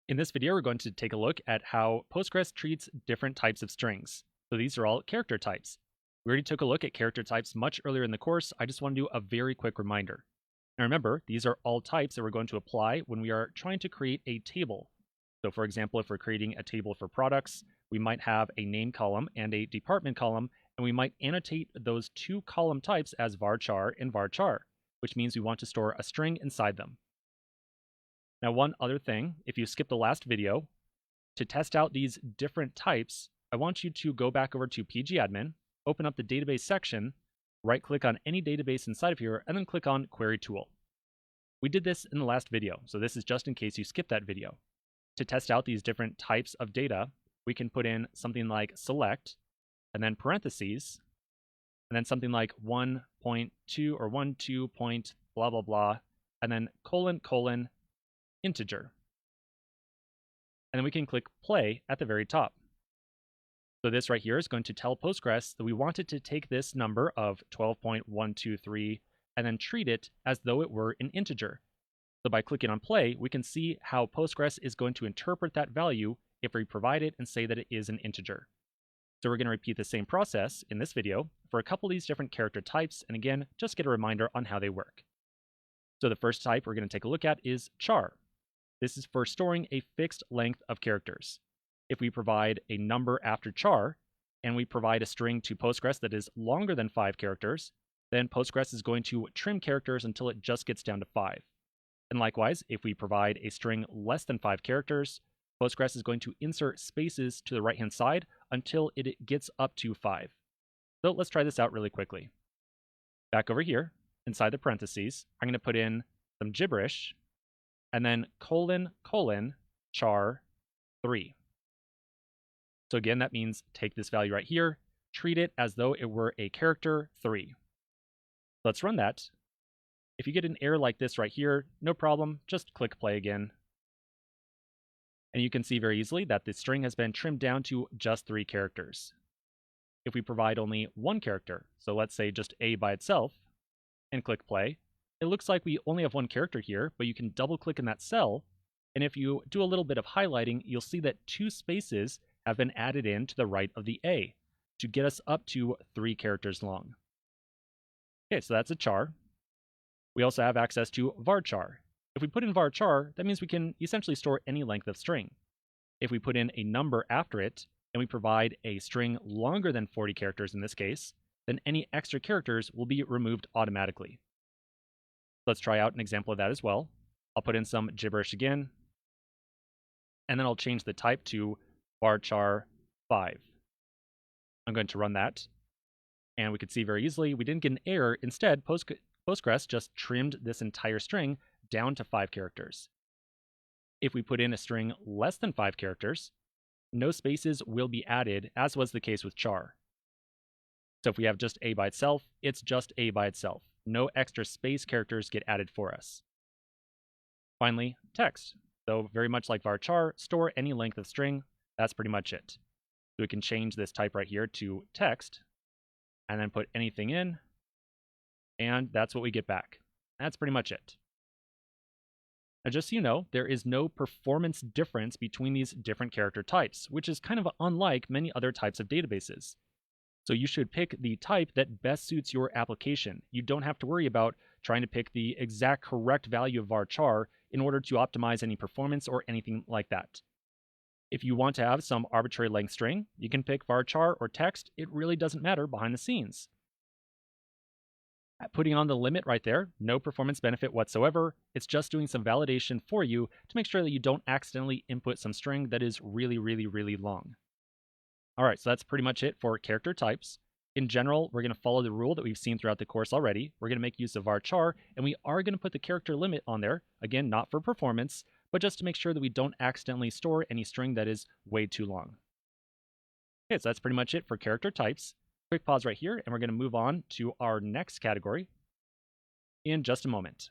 In this video, we're going to take a look at how Postgres treats different types of strings. So these are all character types. We already took a look at character types much earlier in the course. I just want to do a very quick reminder. Now remember, these are all types that we're going to apply when we are trying to create a table. So for example, if we're creating a table for products, we might have a name column and a department column, and we might annotate those two column types as varchar and varchar, which means we want to store a string inside them. Now, one other thing, if you skip the last video, to test out these different types, I want you to go back over to pgadmin, open up the database section, right-click on any database inside of here, and then click on Query Tool. We did this in the last video, so this is just in case you skipped that video. To test out these different types of data, we can put in something like select, and then parentheses, and then something like 1.2 or 12 point blah, blah, blah, and then colon, integer. And then we can click play at the very top. So this right here is going to tell Postgres that we want it to take this number of 12.123 and then treat it as though it were an integer. So by clicking on play, we can see how Postgres is going to interpret that value if we provide it and say that it is an integer. So we're going to repeat the same process in this video for a couple of these different character types, and again, just get a reminder on how they work. So the first type we're going to take a look at is char. This is for storing a fixed length of characters. If we provide a number after char, and we provide a string to Postgres that is longer than 5 characters, then Postgres is going to trim characters until it just gets down to 5. And likewise, if we provide a string less than 5 characters, Postgres is going to insert spaces to the right-hand side until it gets up to 5. So let's try this out really quickly. Back over here, inside the parentheses, I'm going to put in some gibberish, and then char 3. So again, that means take this value right here, treat it as though it were a character 3. Let's run that. If you get an error like this right here, no problem, just click play again. And you can see very easily that the string has been trimmed down to just 3 characters. If we provide only 1 character, so let's say just A by itself, and click play, it looks like we only have 1 character here, but you can double click in that cell, and if you do a little bit of highlighting, you'll see that 2 spaces have been added in to the right of the A to get us up to 3 characters long. Okay, so that's a char. We also have access to varchar. If we put in varchar, that means we can essentially store any length of string. If we put in a number after it, and we provide a string longer than 40 characters in this case, then any extra characters will be removed automatically. Let's try out an example of that as well. I'll put in some gibberish again, and then I'll change the type to varchar 5. I'm going to run that, and we could see very easily we didn't get an error. Instead, Postgres just trimmed this entire string down to 5 characters. If we put in a string less than 5 characters, no spaces will be added, as was the case with char. So if we have just A by itself, it's just A by itself. No extra space characters get added for us. Finally, text. So very much like varchar, store any length of string. That's pretty much it. So we can change this type right here to text, and then put anything in, and that's what we get back. That's pretty much it. Now just so you know, there is no performance difference between these different character types, which is kind of unlike many other types of databases. So you should pick the type that best suits your application. You don't have to worry about trying to pick the exact correct value of varchar in order to optimize any performance or anything like that. If you want to have some arbitrary length string, you can pick varchar or text. It really doesn't matter behind the scenes. Putting on the limit right there, no performance benefit whatsoever. It's just doing some validation for you to make sure that you don't accidentally input some string that is really, really, really long. All right, so that's pretty much it for character types. In general, we're going to follow the rule that we've seen throughout the course already. We're going to make use of varchar, and we are going to put the character limit on there. Again, not for performance, but just to make sure that we don't accidentally store any string that is way too long. Okay, so that's pretty much it for character types. Quick pause right here, and we're going to move on to our next category in just a moment.